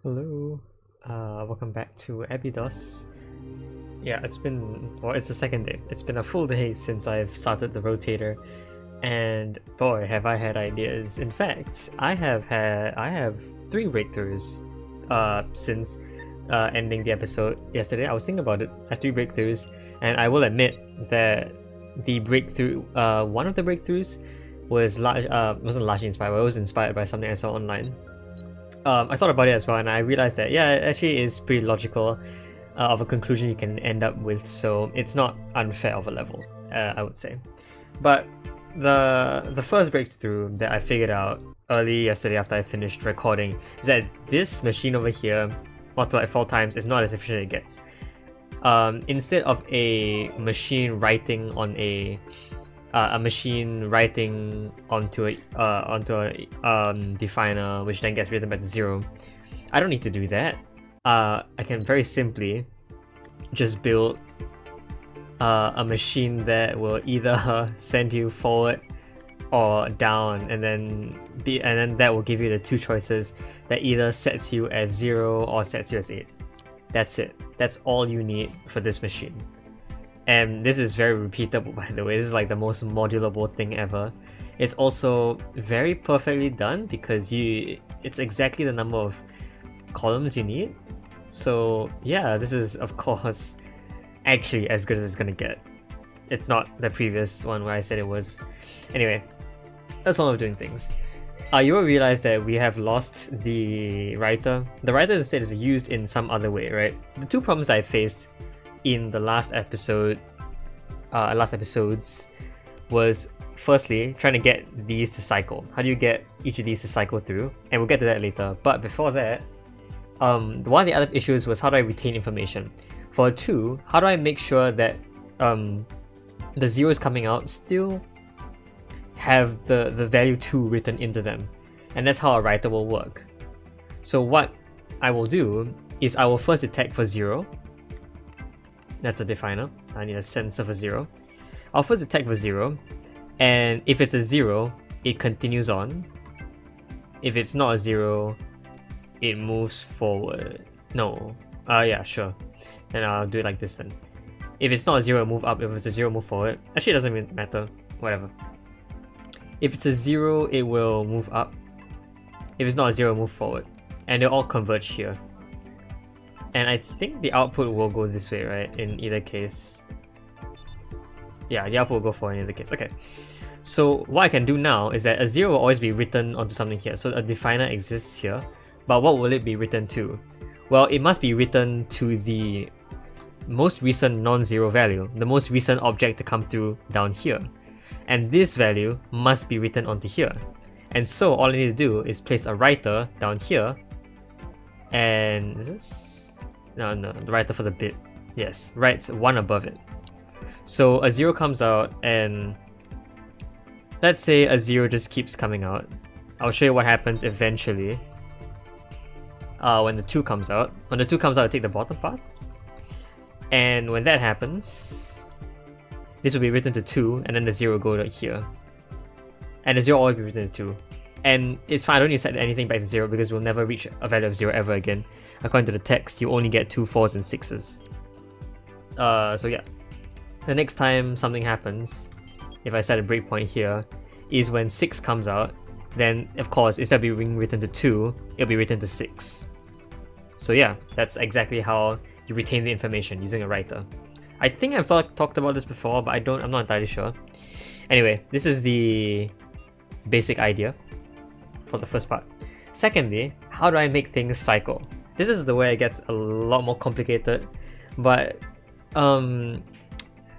Hello, welcome back to ABI-DOS. Yeah, it's the second day. It's been a full day since I've started the Rotator, and boy, have I had ideas. In fact, I have three breakthroughs since ending the episode yesterday. I was thinking about it. I had three breakthroughs, and I will admit that the breakthrough, one of the breakthroughs was wasn't largely inspired, but it was inspired by something I saw online. I thought about it as well, and I realized that yeah, it actually is pretty logical of a conclusion you can end up with, so it's not unfair of a level, I would say. But the first breakthrough that I figured out early yesterday after I finished recording is that this machine over here, multiplied 4 times, is not as efficient as it gets. Instead of a machine writing on a machine writing onto a definer, which then gets written back to 0. I don't need to do that. I can very simply just build a machine that will either send you forward or down, and then that will give you the two choices that either sets you as 0 or sets you as 8. That's it. That's all you need for this machine. And this is very repeatable, by the way. This is like the most modulable thing ever. It's also very perfectly done because it's exactly the number of columns you need. So yeah, this is of course actually as good as it's gonna get. It's not the previous one where I said it was. Anyway, that's one of doing things. You will realize that we have lost the writer. The writer instead is used in some other way, right? The two problems I faced in the last episodes was firstly trying to get these to cycle. How do you get each of these to cycle through? And we'll get to that later. But before that, one of the other issues was how do I retain information? For 2, how do I make sure that the zeros coming out still have the value 2 written into them? And that's how a writer will work. So what I will do is I will first detect for 0. That's a definer. I need a sensor for 0. I'll first detect for 0, and if it's a 0, it continues on. If it's not a 0, it moves forward. No. Yeah, sure. Then I'll do it like this then. If it's not a 0, move up. If it's a 0, move forward. Actually, it doesn't matter. Whatever. If it's a 0, it will move up. If it's not a 0, move forward. And they'll all converge here. And I think the output will go this way, right? In either case. Yeah, the output will go forward in either case. Okay. So what I can do now is that a 0 will always be written onto something here. So a definer exists here. But what will it be written to? Well, it must be written to the most recent non-zero value, the most recent object to come through down here. And this value must be written onto here. And so all I need to do is place a writer down here. And is this? No, the writer for the bit. Yes, writes 1 above it. So a 0 comes out, and let's say a 0 just keeps coming out. I'll show you what happens eventually when the 2 comes out. When the 2 comes out, I take the bottom path. And when that happens, this will be written to 2, and then the 0 will go to here. And the 0 will always be written to 2. And it's fine, I don't need to set anything back to 0 because we'll never reach a value of 0 ever again. According to the text, you only get 2 4s and 6s. So yeah. The next time something happens, if I set a breakpoint here, is when 6 comes out. Then, of course, instead of being written to 2, it'll be written to 6. So yeah, that's exactly how you retain the information using a writer. I think I've talked about this before, but I'm not entirely sure. Anyway, this is the basic idea for the first part. Secondly, how do I make things cycle? This is the way it gets a lot more complicated, but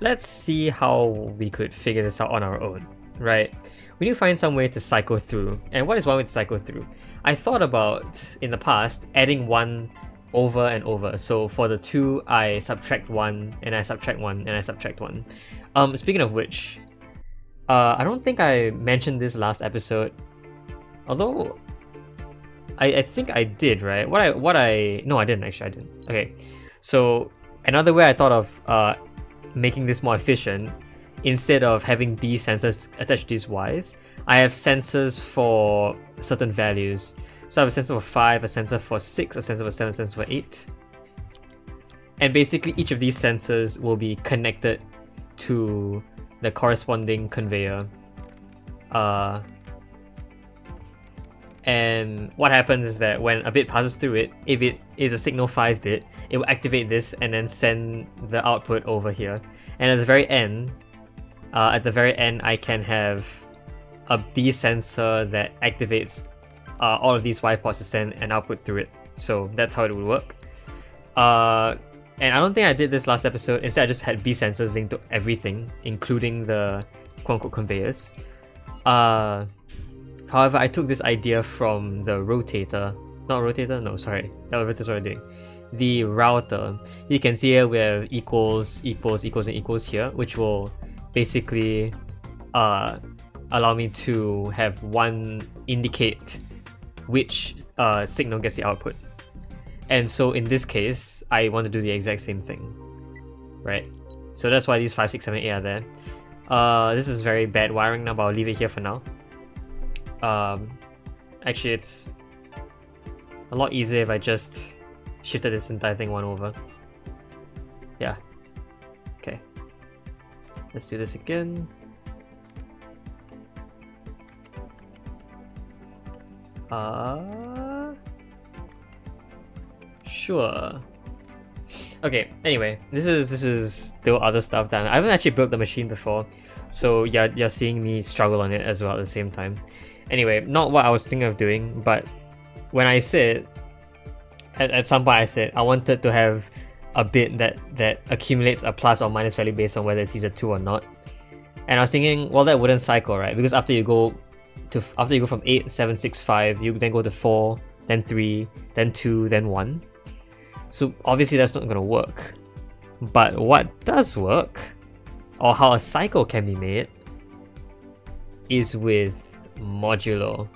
let's see how we could figure this out on our own, right? We need to find some way to cycle through. And what is one way to cycle through? I thought about, in the past, adding 1 over and over. So for the 2, I subtract 1, and I subtract 1, and I subtract 1. Speaking of which, I don't think I mentioned this last episode, although I think I did, right? No, I didn't actually. I didn't. Okay, so another way I thought of making this more efficient, instead of having B sensors attached to these Ys, I have sensors for certain values. So I have a sensor for 5, a sensor for 6, a sensor for 7, a sensor for 8. And basically each of these sensors will be connected to the corresponding conveyor. And what happens is that when a bit passes through it, if it is a signal 5 bit, it will activate this and then send the output over here. And at the very end, I can have a B sensor that activates all of these Y ports to send an output through it. So that's how it would work. And I don't think I did this last episode. Instead, I just had B sensors linked to everything, including the quote-unquote conveyors. However, I took this idea from the rotator. Not rotator? No, sorry. That was what I'm doing. The router. You can see here we have equals, equals, equals, and equals here, which will basically allow me to have one indicate which signal gets the output. And so in this case, I want to do the exact same thing, right? So that's why these 5, 6, 7, 8 are there. This is very bad wiring now, but I'll leave it here for now. Actually, it's a lot easier if I just shifted this entire thing one over. Yeah. Okay. Let's do this again. Sure. Okay, anyway, this is still other stuff that I haven't actually built the machine before, so yeah, you're seeing me struggle on it as well at the same time. Anyway, not what I was thinking of doing, but when I said, at some point I said I wanted to have a bit that accumulates a plus or minus value based on whether it sees a 2 or not. And I was thinking, well, that wouldn't cycle, right? Because after you go from 8, 7, 6, 5, you then go to 4, then 3, then 2, then 1. So obviously that's not going to work. But what does work, or how a cycle can be made, is with modulo.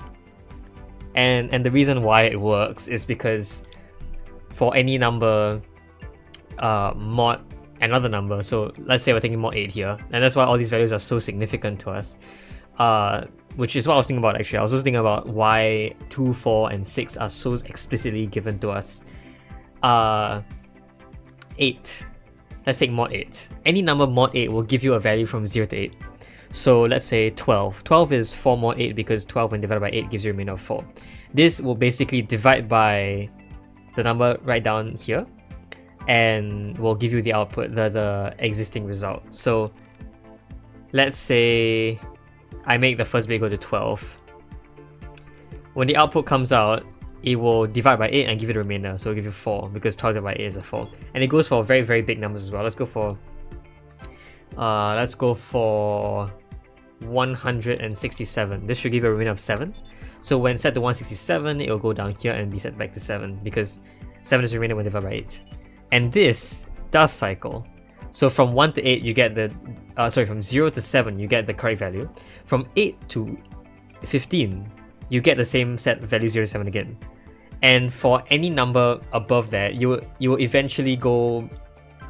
And the reason why it works is because for any number mod another number, so let's say we're taking mod 8 here, and that's why all these values are so significant to us, which is what I was thinking about actually. I was also thinking about why 2, 4, and 6 are so explicitly given to us. 8. Let's take mod 8. Any number mod 8 will give you a value from 0 to 8. So let's say 12. 12 is 4 mod 8 because 12 when divided by 8 gives you a remainder of 4. This will basically divide by the number right down here and will give you the output, the existing result. So let's say I make the first bit go to 12. When the output comes out, it will divide by 8 and give you the remainder, so it'll give you 4 because 12 divided by 8 is a 4. And it goes for very, very big numbers as well. Let's go for 167. This should give you a remainder of 7. So when set to 167, it will go down here and be set back to 7 because 7 is the remainder when divided by 8. And this does cycle. So from 1 to 8, you get the from 0 to 7, you get the correct value. From 8 to 15, you get the same set value 0 to 7 again. And for any number above that, you will eventually go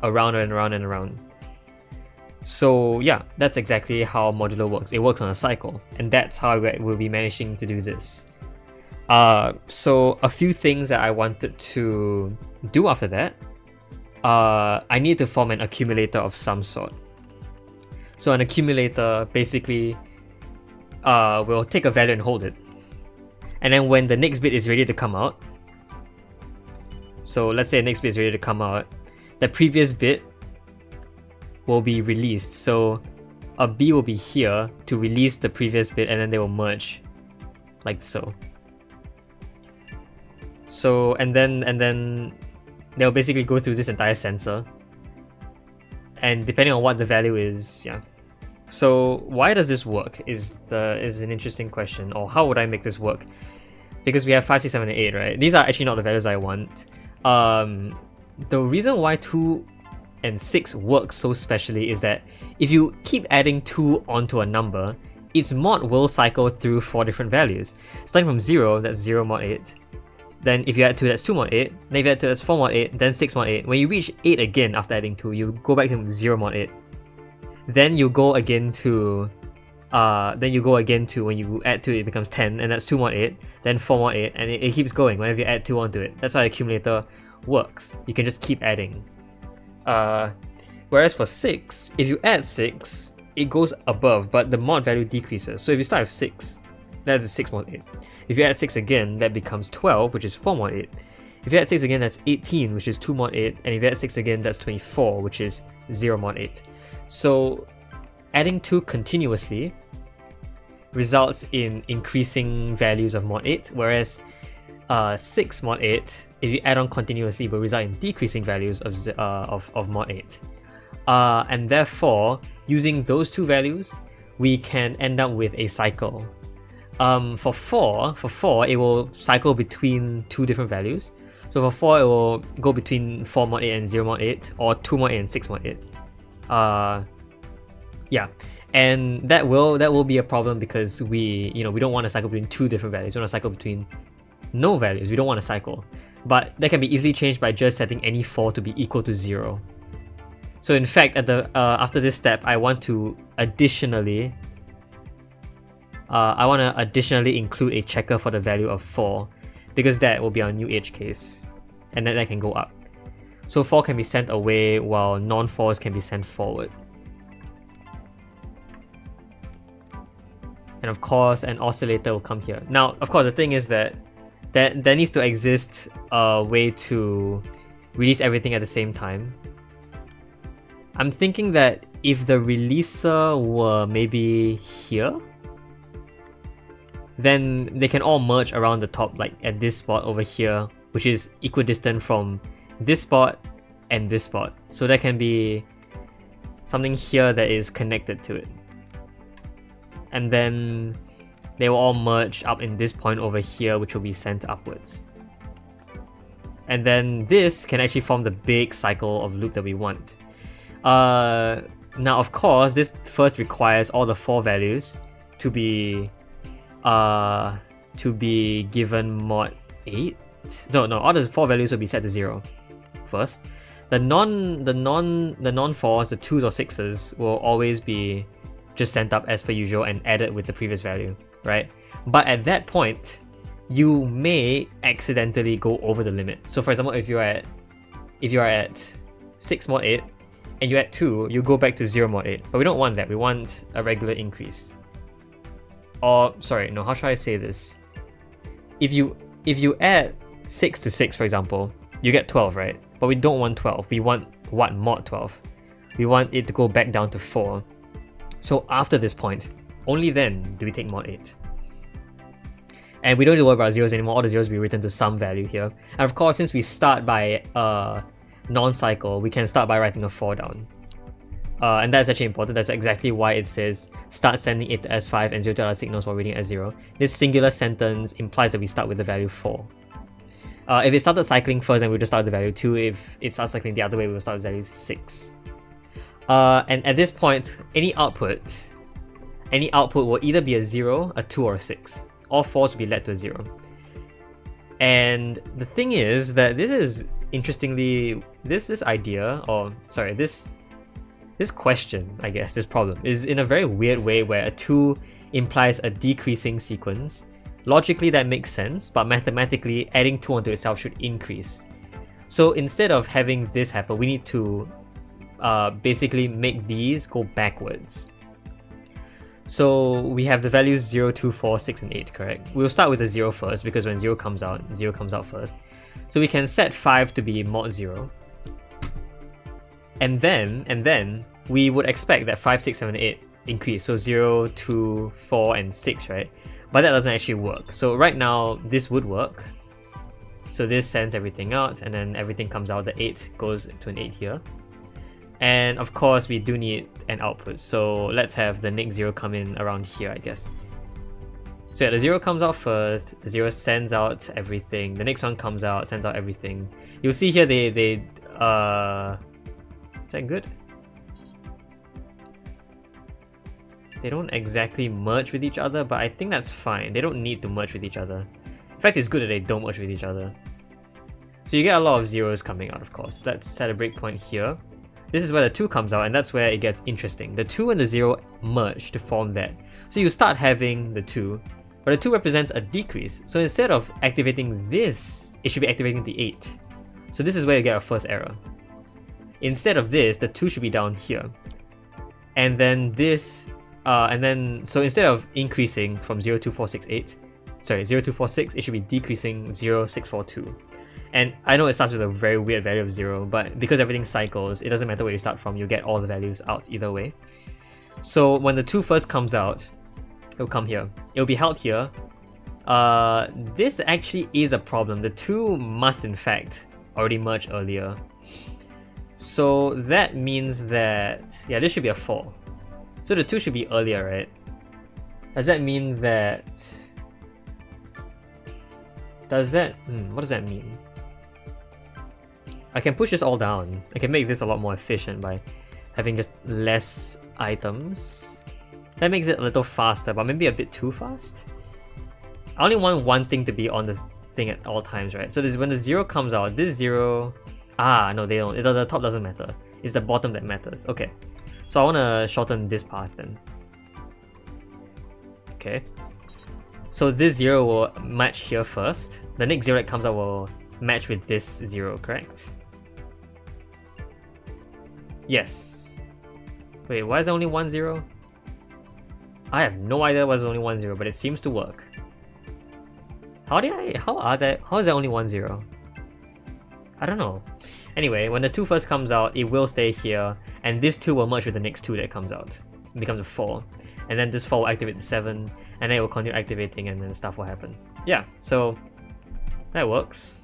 around and around and around. So yeah, that's exactly how modulo works. It works on a cycle, and that's how we'll be managing to do this. So a few things that I wanted to do after that. I need to form an accumulator of some sort. So an accumulator basically will take a value and hold it. And then when the next bit is ready to come out, so let's say the next bit is ready to come out, the previous bit will be released. So a B will be here to release the previous bit, and then they will merge like so. So and then they'll basically go through this entire sensor, and depending on what the value is, yeah. So why does this work is an interesting question, or how would I make this work? Because we have 5, 6, 7, and 8, right? These are actually not the values I want. The reason why 2 and 6 work so specially is that if you keep adding 2 onto a number, its mod will cycle through 4 different values. Starting from 0, that's 0 mod 8. Then if you add 2, that's 2 mod 8. Then if you add 2, that's 4 mod 8. Then 6 mod 8. When you reach 8 again after adding 2, you go back to 0 mod 8. Then you go again to then you go again to, when you add 2, it becomes 10, and that's 2 mod 8, then 4 mod 8, and it keeps going whenever you add 2 onto it. That's how accumulator works. You can just keep adding. Whereas for 6, if you add 6, it goes above, but the mod value decreases. So if you start with 6, that's a 6 mod 8. If you add 6 again, that becomes 12, which is 4 mod 8. If you add 6 again, that's 18, which is 2 mod 8. And if you add 6 again, that's 24, which is 0 mod 8. So adding 2 continuously results in increasing values of mod 8, whereas 6 mod 8, if you add on continuously, will result in decreasing values of mod 8. And therefore, using those 2 values, we can end up with a cycle. For 4, it will cycle between 2 different values. So for 4, it will go between 4 mod 8 and 0 mod 8, or 2 mod 8 and 6 mod 8. Yeah, and that will be a problem because we don't want to cycle between 2 different values. We want to cycle between no values. We don't want to cycle, but that can be easily changed by just setting any 4 to be equal to 0. So in fact, at the after this step, I want to additionally include a checker for the value of 4, because that will be our new edge case, and then that can go up. So 4 can be sent away while non-4s can be sent forward. And of course, an oscillator will come here. Now, of course, the thing is that there needs to exist a way to release everything at the same time. I'm thinking that if the releaser were maybe here, then they can all merge around the top, like at this spot over here, which is equidistant from this spot and this spot. So there can be something here that is connected to it. And then they will all merge up in this point over here, which will be sent upwards. And then this can actually form the big cycle of loop that we want. Now, of course, this first requires all the 4 values to be given mod 8. So no, all the 4 values will be set to 0 first. The non-4s, the 2s or 6s, will always be just sent up as per usual and added with the previous value, right? But at that point, you may accidentally go over the limit. So for example, if you are at 6 mod 8 and you add 2, you go back to 0 mod 8. But we don't want that. We want a regular increase. Or sorry, no, how should I say this? If you add 6 to 6, for example, you get 12, right? But we don't want 12. We want what? Mod 12. We want it to go back down to 4. So after this point, only then do we take mod 8. And we don't need to worry about zeros anymore. All the zeros will be written to some value here. And of course, since we start by non-cycle, we can start by writing a 4 down. And that's actually important. That's exactly why it says start sending it to S5 and 0 to other signals while reading S0. This singular sentence implies that we start with the value 4. If it started cycling first, then we'll just start with the value 2. If it starts cycling the other way, we'll start with value 6. And at this point, any output will either be a 0, a 2, or a 6. All 4s will be led to a 0. And the thing is that this is interestingly, this question, I guess, this problem, is in a very weird way where a 2 implies a decreasing sequence. Logically that makes sense, but mathematically adding 2 onto itself should increase. So instead of having this happen, we need to basically make these go backwards. So we have the values 0, 2, 4, 6, and 8, correct? We'll start with the 0 first, because when 0 comes out first. So we can set 5 to be mod 0. And then we would expect that 5, 6, 7, 8 increase. So 0, 2, 4, and 6, right? But that doesn't actually work. So right now, this would work. So this sends everything out, and then everything comes out. The 8 goes to an 8 here. And of course, we do need an output. So let's have the next 0 come in around here, I guess. So yeah, the 0 comes out first. The 0 sends out everything. The next one comes out, sends out everything. You'll see here is that good? They don't exactly merge with each other, but I think that's fine. They don't need to merge with each other. In fact, it's good that they don't merge with each other. So you get a lot of zeros coming out, of course. Let's set a breakpoint here. This is where the 2 comes out, and that's where it gets interesting. The 2 and the 0 merge to form that. So you start having the 2, but the 2 represents a decrease. So instead of activating this, it should be activating the 8. So this is where you get a first error. Instead of this, the 2 should be down here. And then this, so instead of increasing from 02468, 0246, it should be decreasing 0642. And I know it starts with a very weird value of 0, but because everything cycles, it doesn't matter where you start from, you get all the values out either way. So when the 2 first comes out, it'll come here. It'll be held here. This actually is a problem. The 2 must in fact already merge earlier. So that means that, yeah, this should be a 4. So the 2 should be earlier, right? Does that mean that... what does that mean? I can push this all down. I can make this a lot more efficient by having just less items. That makes it a little faster, but maybe a bit too fast. I only want one thing to be on the thing at all times, right? So this, when the 0 comes out, this 0... no, they don't. The top doesn't matter. It's the bottom that matters. Okay. So I want to shorten this path then. Okay. So this 0 will match here first. The next 0 that comes out will match with this 0, correct? Yes. Wait, why is there only 1 0? I have no idea why there's only 1 0, but it seems to work. How is there only 1 0? I don't know. Anyway, when the 2 first comes out, it will stay here, and this 2 will merge with the next 2 that comes out. It becomes a 4. And then this 4 will activate the 7, and then it will continue activating, and then stuff will happen. Yeah, so that works.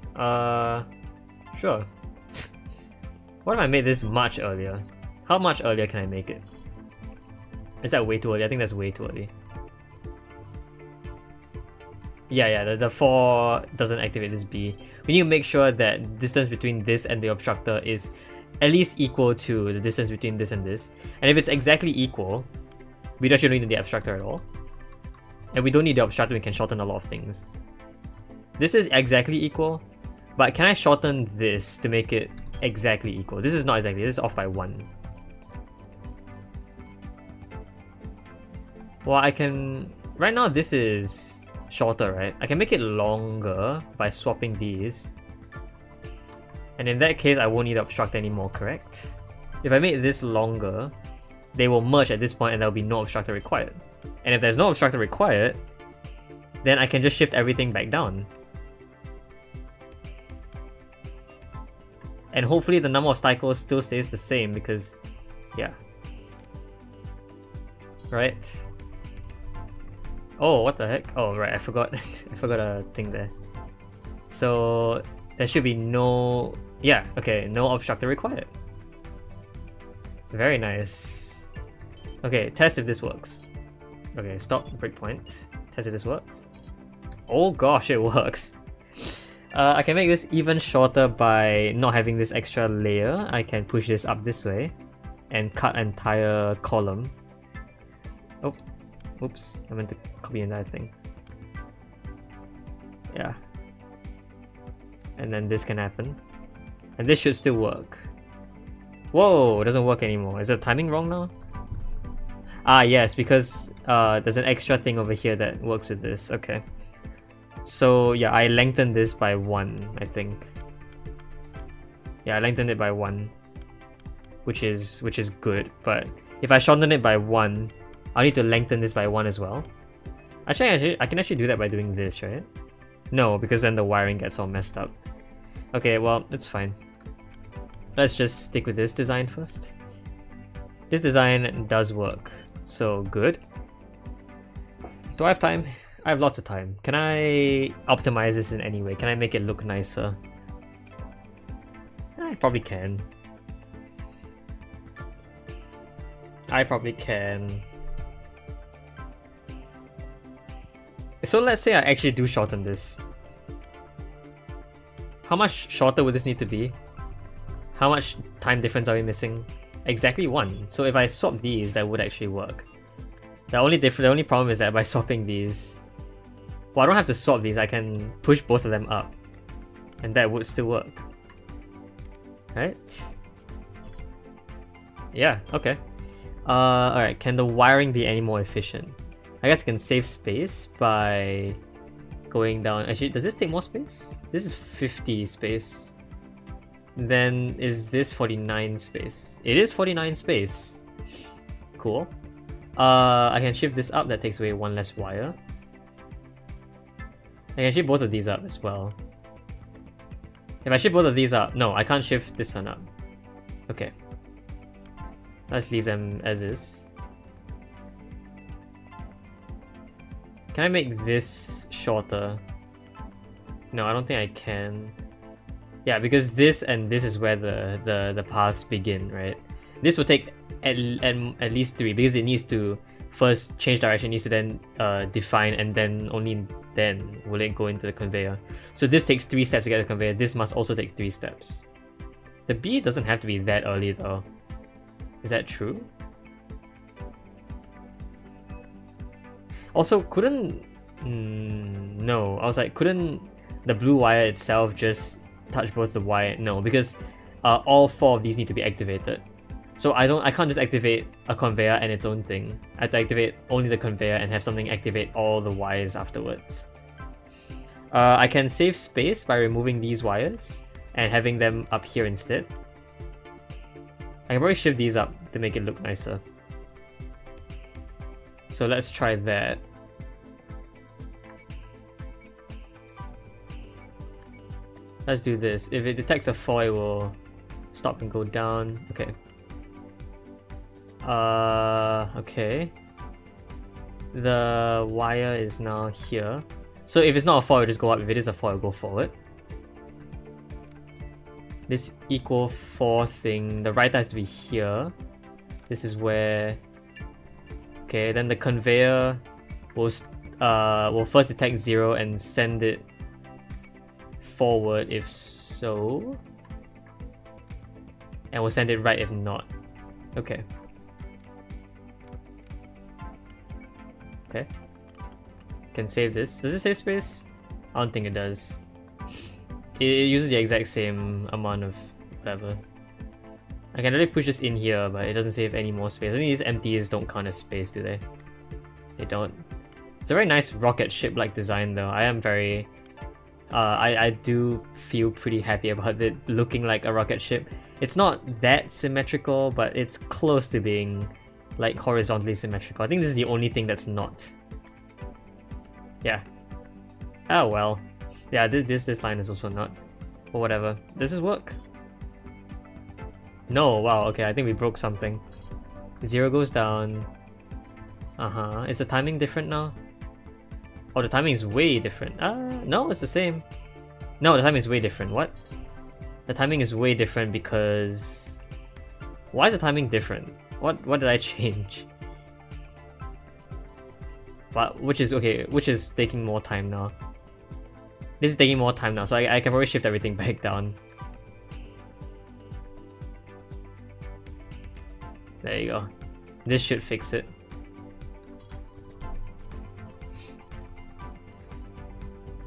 Sure. What if I made this much earlier? How much earlier can I make it? Is that way too early? I think that's way too early. Yeah, the 4 doesn't activate this B. We need to make sure that distance between this and the obstructor is at least equal to the distance between this and this. And if it's exactly equal, we actually don't need the obstructor at all. And we don't need the obstructor, we can shorten a lot of things. This is exactly equal, but can I shorten this to make it exactly equal? This is not exactly, this is off by 1. Well, I can... Right now this is shorter, right? I can make it longer by swapping these. And in that case, I won't need to obstruct anymore, correct? If I make this longer, they will merge at this point and there will be no obstructor required. And if there's no obstructor required, then I can just shift everything back down. And hopefully the number of cycles still stays the same because, yeah. Right? Oh, what the heck? Oh, right, I forgot. I forgot a thing there. So there should be no... Yeah, okay, no obstructor required. Very nice. Okay, test if this works. Okay, stop, breakpoint. Test if this works. Oh gosh, it works. I can make this even shorter by not having this extra layer. I can push this up this way and cut an entire column. Oh, oops, I meant to copy another thing. Yeah. And then this can happen. And this should still work. Whoa, it doesn't work anymore. Is the timing wrong now? Ah, yes, because there's an extra thing over here that works with this. Okay. So yeah, I lengthened this by 1, I think. Yeah, I lengthened it by 1, which is good. But if I shorten it by 1, I'll need to lengthen this by 1 as well. Actually, I can actually do that by doing this, right? No, because then the wiring gets all messed up. Okay, well, it's fine. Let's just stick with this design first. This design does work, so good. Do I have time? I have lots of time. Can I optimize this in any way? Can I make it look nicer? I probably can. I probably can. So let's say I actually do shorten this. How much shorter would this need to be? How much time difference are we missing? Exactly 1. So if I swap these, that would actually work. The only problem is that by swapping these... Well, I don't have to swap these, I can push both of them up. And that would still work. Right? Yeah, okay. Alright, can the wiring be any more efficient? I guess I can save space by going down. Actually, does this take more space? This is 50 space. Then is this 49 space? It is 49 space. Cool. I can shift this up, that takes away one less wire. I can shift both of these up as well. If I shift both of these up, no, I can't shift this one up. Okay. Let's leave them as is. Can I make this shorter? No, I don't think I can. Yeah, because this and this is where the paths begin, right? This will take at least 3 because it needs to first change direction, needs to then define, and then only then will it go into the conveyor. So this takes 3 steps to get the conveyor. This must also take 3 steps. The B doesn't have to be that early though. Is that true? Also, couldn't... no, I was like, couldn't the blue wire itself just touch both the wire? No, because all 4 of these need to be activated. So I can't just activate a conveyor and its own thing. I have to activate only the conveyor and have something activate all the wires afterwards. I can save space by removing these wires and having them up here instead. I can probably shift these up to make it look nicer. So let's try that. Let's do this. If it detects a fall, it will stop and go down. Okay. Okay. The wire is now here. So if it's not a fall, it'll just go up. If it is a fall, it'll go forward. This equal 4 thing, the writer has to be here. This is where... Okay, then the conveyor will first detect 0 and send it forward if so. And we'll send it right if not. Okay. Okay. Can save this. Does it save space? I don't think it does. It uses the exact same amount of whatever. I can really push this in here, but it doesn't save any more space. I think these empties don't count as space, do they? They don't. It's a very nice rocket ship-like design though. I am very... I do feel pretty happy about it looking like a rocket ship. It's not that symmetrical, but it's close to being like horizontally symmetrical. I think this is the only thing that's not. Yeah. Oh well. Yeah, this line is also not. Or whatever. Does this work? No, wow, okay, I think we broke something. 0 goes down. Is the timing different now? Oh, the timing is way different. No, it's the same. No, the timing is way different. What? The timing is way different because... Why is the timing different? What did I change? But which is taking more time now. This is taking more time now, so I can probably shift everything back down. There you go. This should fix it.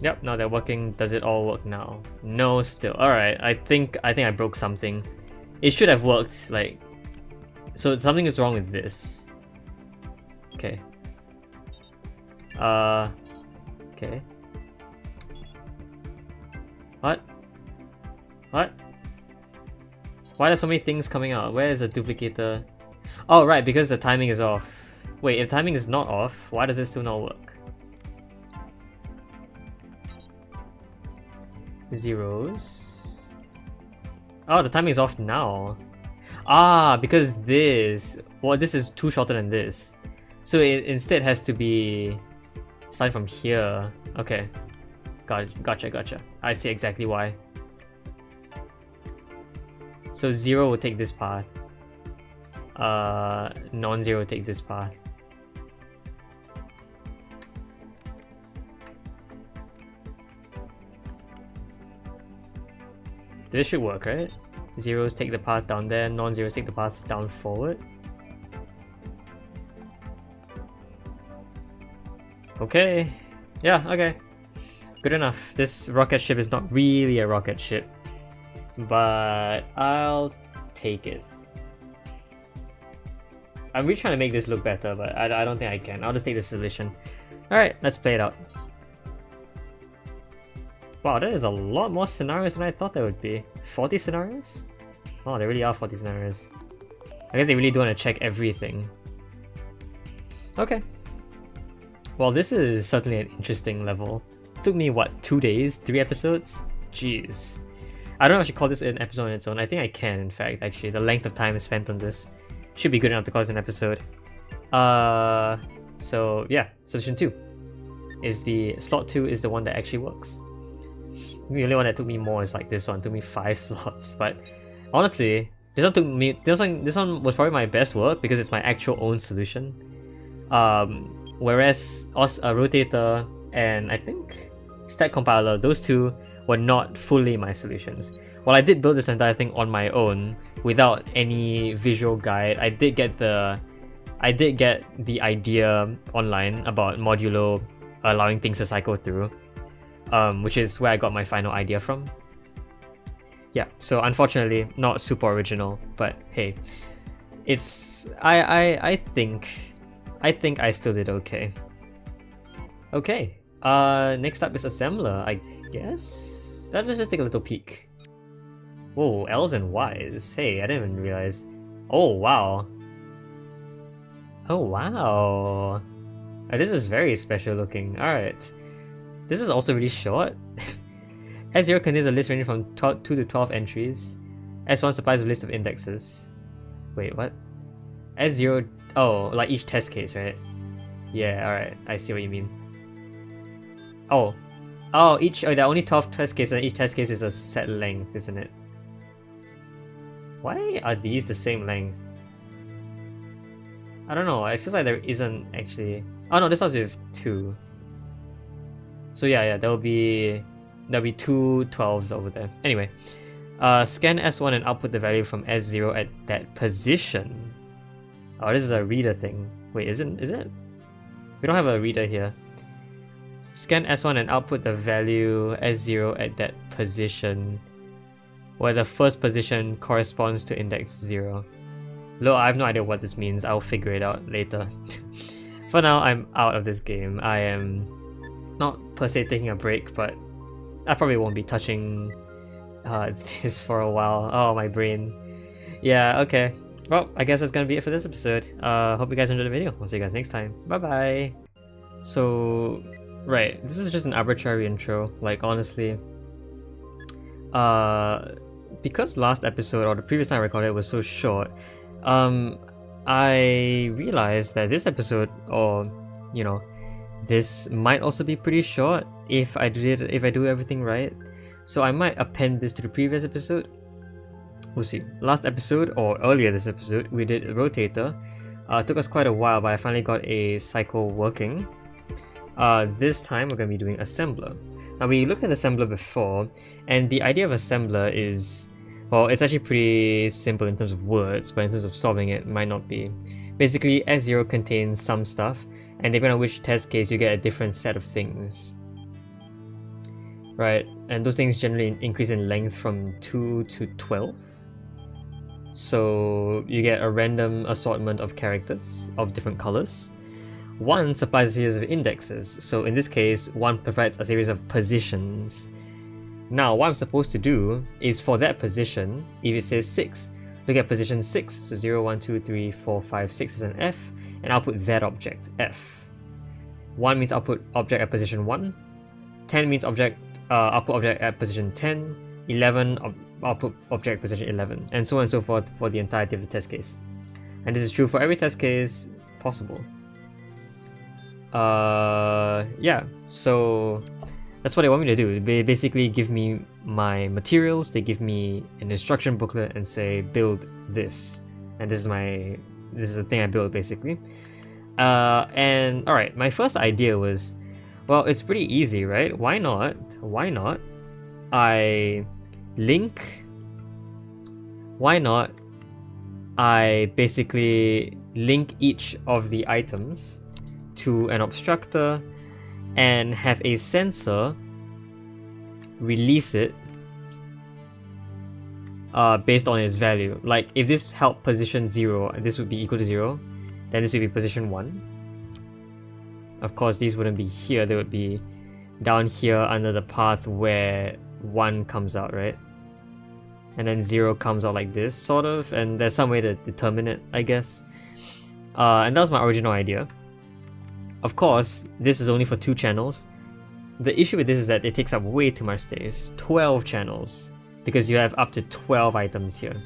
Yep, now they're working. Does it all work now? No, still. Alright, I think I broke something. It should have worked, like... So something is wrong with this. Okay. Okay. What? What? Why are so many things coming out? Where is the duplicator? Oh, right, because the timing is off. Wait, if timing is not off, why does it still not work? Zeros. Oh, the timing is off now. Ah, because this... Well, this is too shorter than this. So it instead has to be... starting from here. Okay. Gotcha. I see exactly why. So 0 will take this path. Non-zero will take this path. This should work, right? Zeros take the path down there, non-zeros take the path down forward. Okay. Yeah, okay. Good enough. This rocket ship is not really a rocket ship, but I'll take it. I'm really trying to make this look better, but I don't think I can. I'll just take the solution. Alright, let's play it out. Wow, that is a lot more scenarios than I thought there would be. 40 scenarios? Oh, there really are 40 scenarios. I guess they really do want to check everything. Okay. Well, this is certainly an interesting level. It took me, what, 2 days? 3 episodes? Jeez. I don't know if I should call this an episode on its own. I think I can, in fact, actually. The length of time spent on this should be good enough to call it an episode. So yeah, solution 2 is slot 2 is the one that actually works. The only one that took me more is like this one. It took me 5 slots, but honestly, this one was probably my best work because it's my actual own solution. Whereas Rotator and I think Stack Compiler, those two were not fully my solutions. While I did build this entire thing on my own without any visual guide, I did get the idea online about modulo allowing things to cycle through, which is where I got my final idea from. Yeah, so unfortunately not super original, but hey, it's I think I still did okay. Okay, next up is assembler, I guess. Let's just take a little peek. Whoa, L's and Y's. Hey, I didn't even realize. Oh wow. Oh wow. This is very special looking. Alright. This is also really short. S0 contains a list ranging from 2 to 12 entries. S1 supplies a list of indexes. Wait, what? S0... Oh, like each test case, right? Yeah, alright. I see what you mean. Oh. Oh, there are only 12 test cases and each test case is a set length, isn't it? Why are these the same length? I don't know, it feels like there isn't actually... Oh no, this starts with 2. So yeah, there'll be 2 12s over there. Anyway, scan S1 and output the value from S0 at that position. Oh, this is a reader thing. Wait, is it? We don't have a reader here. Scan S1 and output the value S0 at that position, where the first position corresponds to index 0. Look, I have no idea what this means. I'll figure it out later. For now, I'm out of this game. I am not per se taking a break, but I probably won't be touching this for a while. Oh, my brain. Yeah, okay. Well, I guess that's gonna be it for this episode. Hope you guys enjoyed the video. I'll see you guys next time. Bye-bye! So, right, this is just an arbitrary intro. Like, honestly, because last episode, or the previous time I recorded, was so short, I realized that this episode, or, you know, this might also be pretty short if I do everything right. So I might append this to the previous episode. We'll see. Last episode, or earlier this episode, we did Rotator. Took us quite a while, but I finally got a cycle working. This time we're going to be doing assembler. Now we looked at assembler before, and the idea of assembler is, well, it's actually pretty simple in terms of words, but in terms of solving it might not be. Basically, S0 contains some stuff, and depending on which test case, you get a different set of things. Right, and those things generally increase in length from 2 to 12. So you get a random assortment of characters of different colors. 1 supplies a series of indexes, so in this case, 1 provides a series of positions. Now, what I'm supposed to do is for that position, if it says 6, look at position 6, so 0, 1, 2, 3, 4, 5, 6 is an F, and output that object, F. 1 means output object at position 1, 10 means output object at position 10, 11 output object position 11, and so on and so forth for the entirety of the test case. And this is true for every test case possible. Yeah, so that's what they want me to do. They basically give me my materials, they give me an instruction booklet and say build this, and this is the thing I built basically. And alright, my first idea was, well, it's pretty easy, right? Why not I basically link each of the items to an obstructor and have a sensor release it based on its value. Like if this held position 0, this would be equal to 0, then this would be position 1. Of course, these wouldn't be here, they would be down here under the path where 1 comes out, right? And then 0 comes out like this, sort of, and there's some way to determine it, I guess. And that was my original idea. Of course, this is only for 2 channels. The issue with this is that it takes up way too much space, 12 channels, because you have up to 12 items here.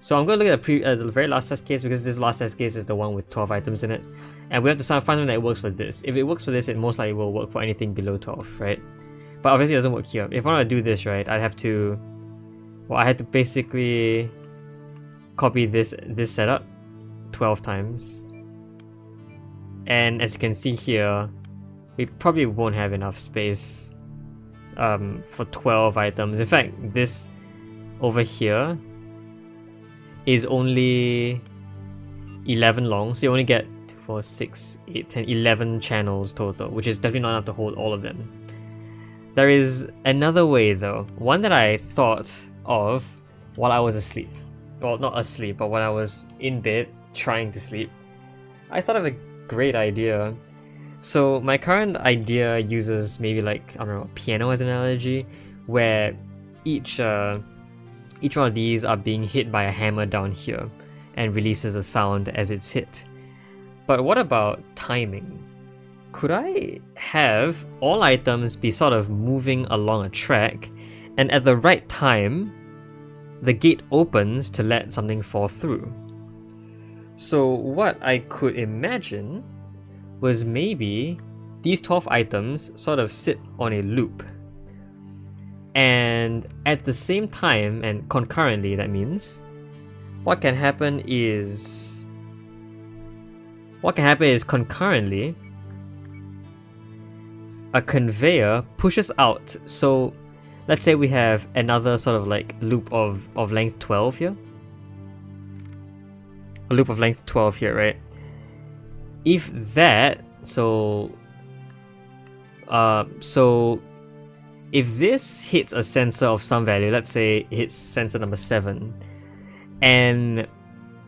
So I'm going to look at the very last test case, because this last test case is the one with 12 items in it. And we have to find something that works for this. If it works for this, it most likely will work for anything below 12, right? But obviously it doesn't work here. If I want to do this, right, I'd have to... Well, I had to basically copy this setup 12 times. And as you can see here, we probably won't have enough space for 12 items. In fact, this over here is only 11 long, so you only get 2, 4, 6, 8, 10, 11 channels total, which is definitely not enough to hold all of them. There is another way though, one that I thought of while I was asleep. Well, not asleep, but when I was in bed trying to sleep. I thought of a great idea. So my current idea uses maybe like, I don't know, a piano as an analogy, where each one of these are being hit by a hammer down here and releases a sound as it's hit. But what about timing? Could I have all items be sort of moving along a track, and at the right time, the gate opens to let something fall through? So what I could imagine was maybe these 12 items sort of sit on a loop. And at the same time, and concurrently, that means, what can happen is concurrently, a conveyor pushes out. So let's say we have another sort of like loop of length 12 here. A loop of length 12 here, right? If that, so if this hits a sensor of some value, let's say it hits sensor number 7, and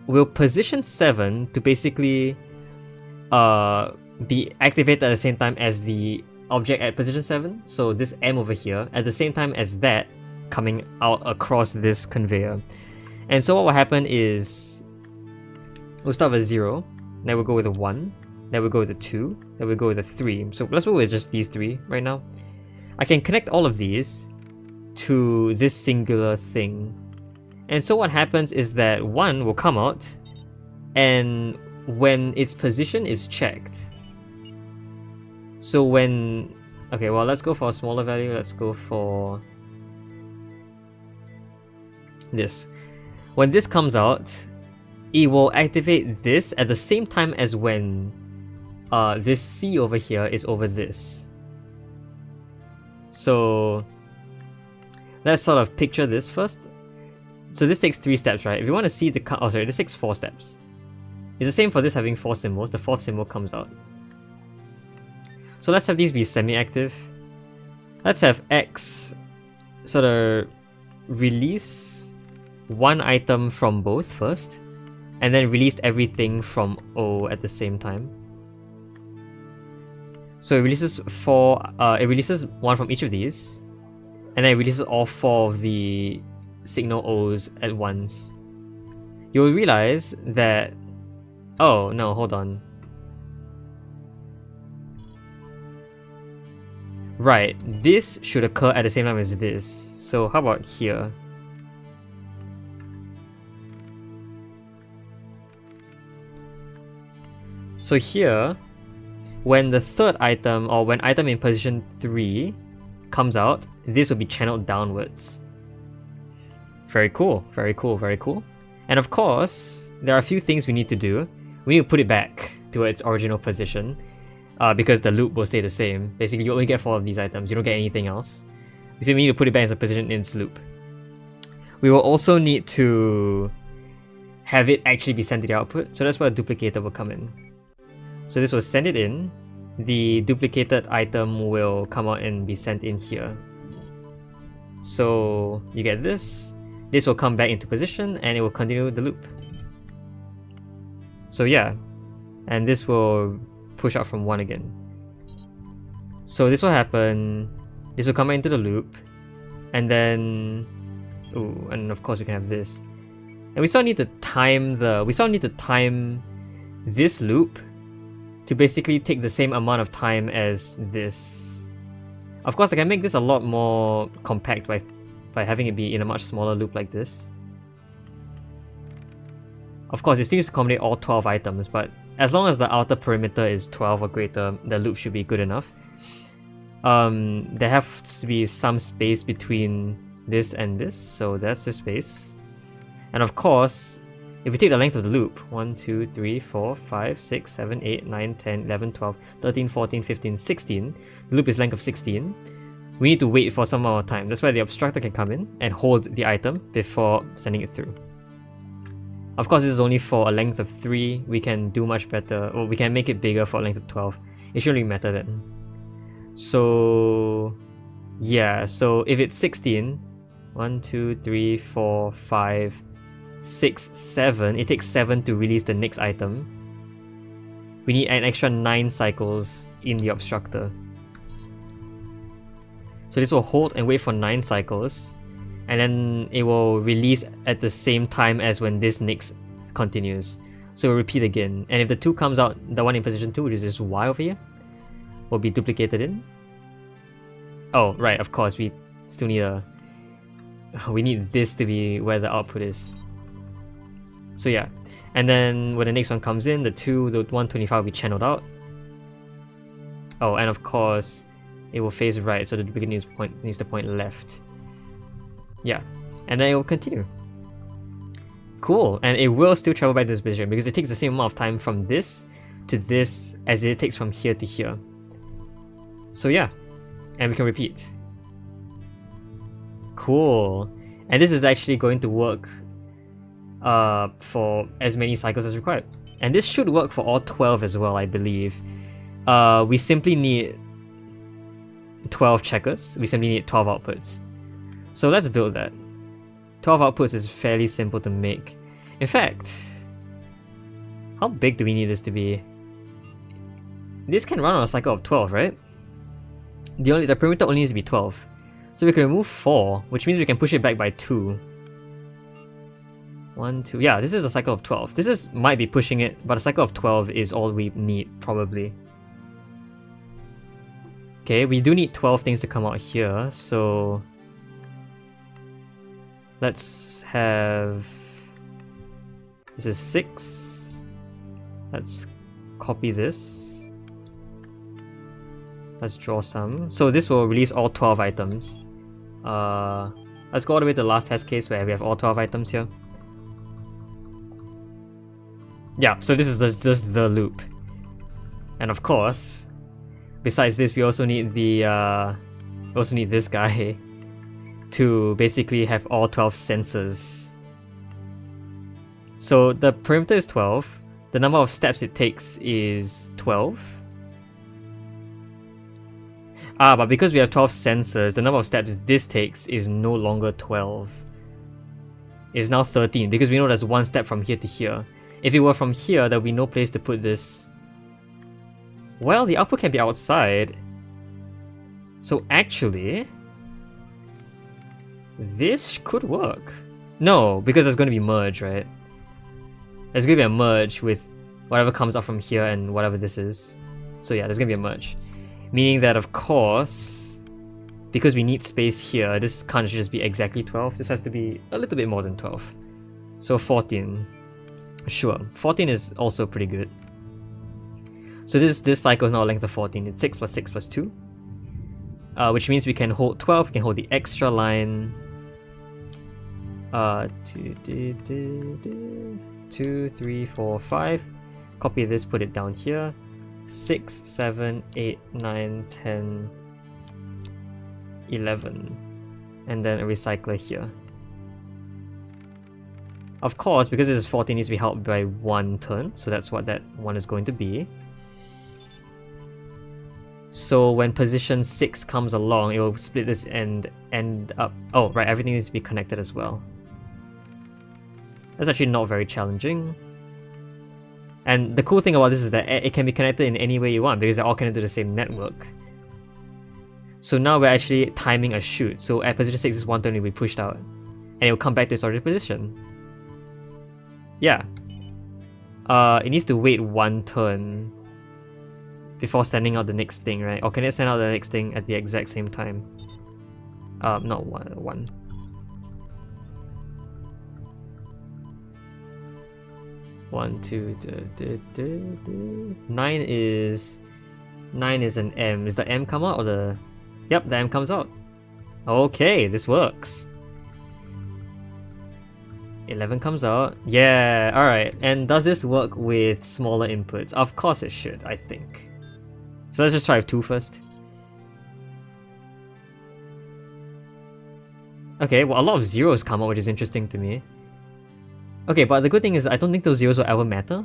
we'll position 7 to basically be activated at the same time as the object at position 7, so this M over here, at the same time as that coming out across this conveyor. And so what will happen is, we'll start with 0, then we'll go with a 1, then we'll go with a 2, then we'll go with a 3. So let's go with just these 3 right now. I can connect all of these to this singular thing. And so what happens is that 1 will come out, and when its position is checked, so when... Okay, well, let's go for a smaller value. Let's go for this. When this comes out, it will activate this at the same time as when this C over here is over this. So let's sort of picture this first. So this takes 3 steps, right? If you want to see the... Oh, sorry, this takes 4 steps. It's the same for this having 4 symbols. The 4th symbol comes out. So let's have these be semi-active. Let's have X sort of release 1 item from both first, and then release everything from O at the same time. So it releases 4, it releases 1 from each of these, and then it releases all 4 of the signal O's at once. You'll realize that... Oh, no, hold on. Right, this should occur at the same time as this. So how about here? So here, when the 3rd item, or when item in position 3 comes out, this will be channeled downwards. Very cool, very cool, very cool. And of course, there are a few things we need to do. We need to put it back to its original position. Because the loop will stay the same. Basically, you only get 4 of these items, you don't get anything else. So we need to put it back as a position in its loop. We will also need to have it actually be sent to the output, so that's where a duplicator will come in. So this will send it in, the duplicated item will come out and be sent in here. So you get this will come back into position, and it will continue the loop. So yeah, and this will push out from 1 again. So this will happen, this will come into the loop, and then, ooh, and of course we can have this. And we still need to time this loop to basically take the same amount of time as this. Of course, I can make this a lot more compact by having it be in a much smaller loop like this. Of course, it still needs to accommodate all 12 items, but as long as the outer perimeter is 12 or greater, the loop should be good enough. There has to be some space between this and this, so that's the space. And of course, if we take the length of the loop, 1, 2, 3, 4, 5, 6, 7, 8, 9, 10, 11, 12, 13, 14, 15, 16, the loop is length of 16, we need to wait for some amount of time. That's why the obstructor can come in and hold the item before sending it through. Of course, this is only for a length of 3, we can do much better, or we can make it bigger for a length of 12. It shouldn't really matter then. So, yeah, so if it's 16, 1, 2, 3, 4, 5, 6, 7, it takes 7 to release the next item. We need an extra 9 cycles in the obstructor. So this will hold and wait for 9 cycles, and then it will release at the same time as when this next continues. So we'll repeat again, and if the 2 comes out, the one in position 2, which is this Y over here, will be duplicated in. Oh, right, of course, we still need we need this to be where the output is. So yeah, and then when the next one comes in, the 125 will be channeled out. Oh, and of course, it will face right, so the beginning needs to point left. Yeah, and then it will continue. Cool, and it will still travel back to this position because it takes the same amount of time from this to this as it takes from here to here. So yeah, and we can repeat. Cool, and this is actually going to work for as many cycles as required. And this should work for all 12 as well, I believe. We simply need 12 checkers, we simply need 12 outputs. So let's build that. 12 outputs is fairly simple to make. In fact, how big do we need this to be? This can run on a cycle of 12, right? The perimeter only needs to be 12. So we can remove 4, which means we can push it back by 2. 1, 2, yeah, this is a cycle of 12. This might be pushing it, but a cycle of 12 is all we need, probably. Okay, we do need 12 things to come out here, so let's have, this is 6. Let's copy this. Let's draw some. So this will release all 12 items. Let's go all the way to the last test case where we have all 12 items here. Yeah, so this is just the loop. And of course, besides this, we also need this guy to basically have all 12 sensors. So the perimeter is 12, the number of steps it takes is 12. But because we have 12 sensors, the number of steps this takes is no longer 12. It's now 13, because we know there's 1 step from here to here. If it were from here, there would be no place to put this. Well, the output can be outside. So actually, this could work. No, because there's going to be merge, right? There's going to be a merge with whatever comes out from here and whatever this is. So yeah, there's going to be a merge. Meaning that, of course, because we need space here, this can't just be exactly 12. This has to be a little bit more than 12. So 14. Sure, 14 is also pretty good. So this cycle is now a length of 14. It's 6 plus 6 plus 2. Which means we can hold 12, we can hold the extra line. 2, 3, 4, 5. Copy this, put it down here. 6, 7, 8, 9, 10, 11. And then a recycler here. Of course, because this is 14, it needs to be held by 1 turn, so that's what that one is going to be. So when position 6 comes along, it will split this and end up... Oh, right, everything needs to be connected as well. That's actually not very challenging. And the cool thing about this is that it can be connected in any way you want because they're all connected to the same network. So now we're actually timing a shoot. So at position 6 is 1 turn, it will be pushed out. And it will come back to its original position. Yeah. It needs to wait 1 turn before sending out the next thing, right? Or can it send out the next thing at the exact same time? Not one. One, two, 9 is an M. Does the M come out or the? Yep, the M comes out. Okay, this works. 11 comes out. Yeah, alright. And does this work with smaller inputs? Of course it should, I think. So let's just try with 2 first. Okay, well a lot of zeros come out, which is interesting to me. Okay, but the good thing is I don't think those zeros will ever matter,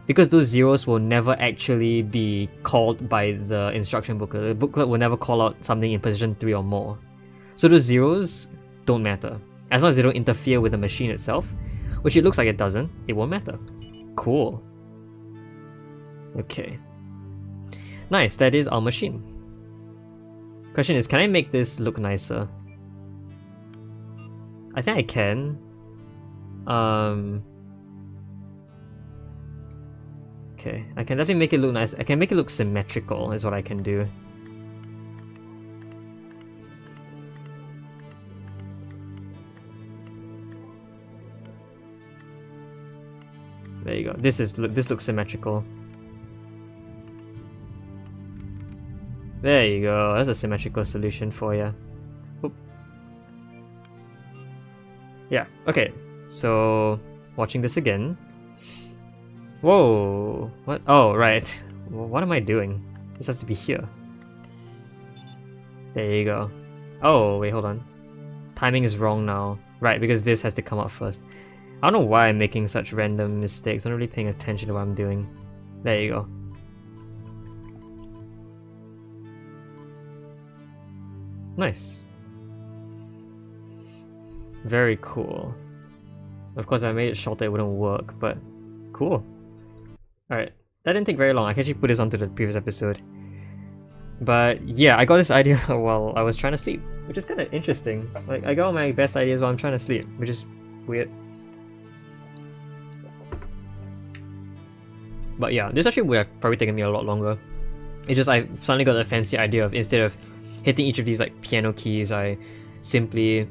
because those zeros will never actually be called by the instruction booklet. The booklet will never call out something in position 3 or more. So those zeros don't matter. As long as they don't interfere with the machine itself, which it looks like it doesn't, it won't matter. Cool. Okay. Nice, that is our machine. Question is, can I make this look nicer? I think I can. Okay, I can definitely make it look nice. I can make it look symmetrical is what I can do. There you go. This looks symmetrical. There you go. That's a symmetrical solution for you. Oop. Yeah. Okay. So watching this again. Whoa. What? Oh, right. What am I doing? This has to be here. There you go. Oh, wait, hold on. Timing is wrong now. Right, because this has to come out first. I don't know why I'm making such random mistakes. I'm not really paying attention to what I'm doing. There you go. Nice. Very cool. Of course, if I made it shorter, it wouldn't work, but cool. Alright, that didn't take very long. I can actually put this onto the previous episode. But yeah, I got this idea while I was trying to sleep, which is kind of interesting. Like, I got all my best ideas while I'm trying to sleep, which is weird. But yeah, this actually would have probably taken me a lot longer. It's just I suddenly got a fancy idea of, instead of hitting each of these like piano keys, I simply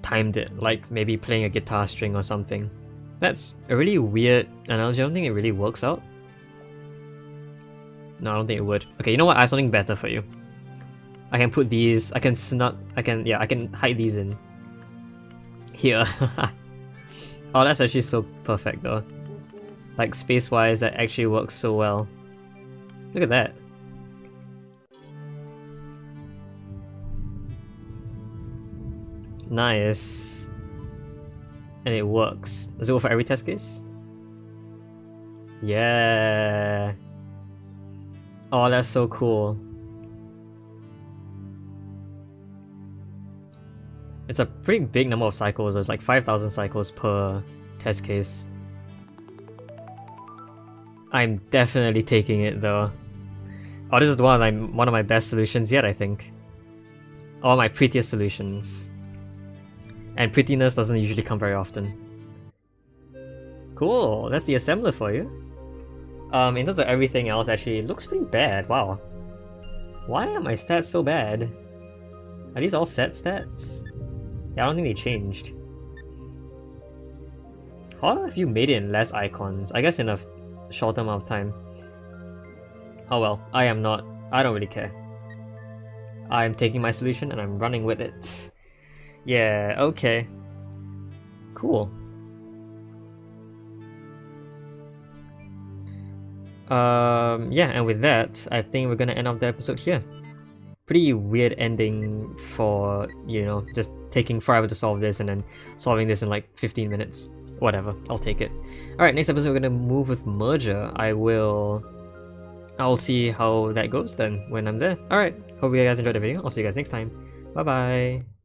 timed it, like maybe playing a guitar string or something. That's a really weird analogy. I don't think it really works out. No, I don't think it would. Okay, you know what? I have something better for you. I can put these, I can hide these in here. Oh, that's actually so perfect though. Like space-wise, that actually works so well. Look at that. Nice. And it works. Does it work for every test case? Yeah. Oh, that's so cool. It's a pretty big number of cycles. There's like 5,000 cycles per test case. I'm definitely taking it though. Oh, this is one of my best solutions yet, I think. Or my prettiest solutions. And prettiness doesn't usually come very often. Cool, that's the assembler for you. In terms of everything else, actually, it looks pretty bad. Wow. Why are my stats so bad? Are these all set stats? Yeah, I don't think they changed. How have you made it in less icons? I guess in a short amount of time. Oh well, I don't really care. I'm taking my solution and I'm running with it. Yeah, okay. Cool. Yeah, and with that, I think we're gonna end off the episode here. Pretty weird ending for, you know, just taking forever to solve this and then solving this in like 15 minutes. Whatever, I'll take it. Alright, next episode we're gonna move with merger. I'll see how that goes then when I'm there. Alright, hope you guys enjoyed the video. I'll see you guys next time. Bye bye.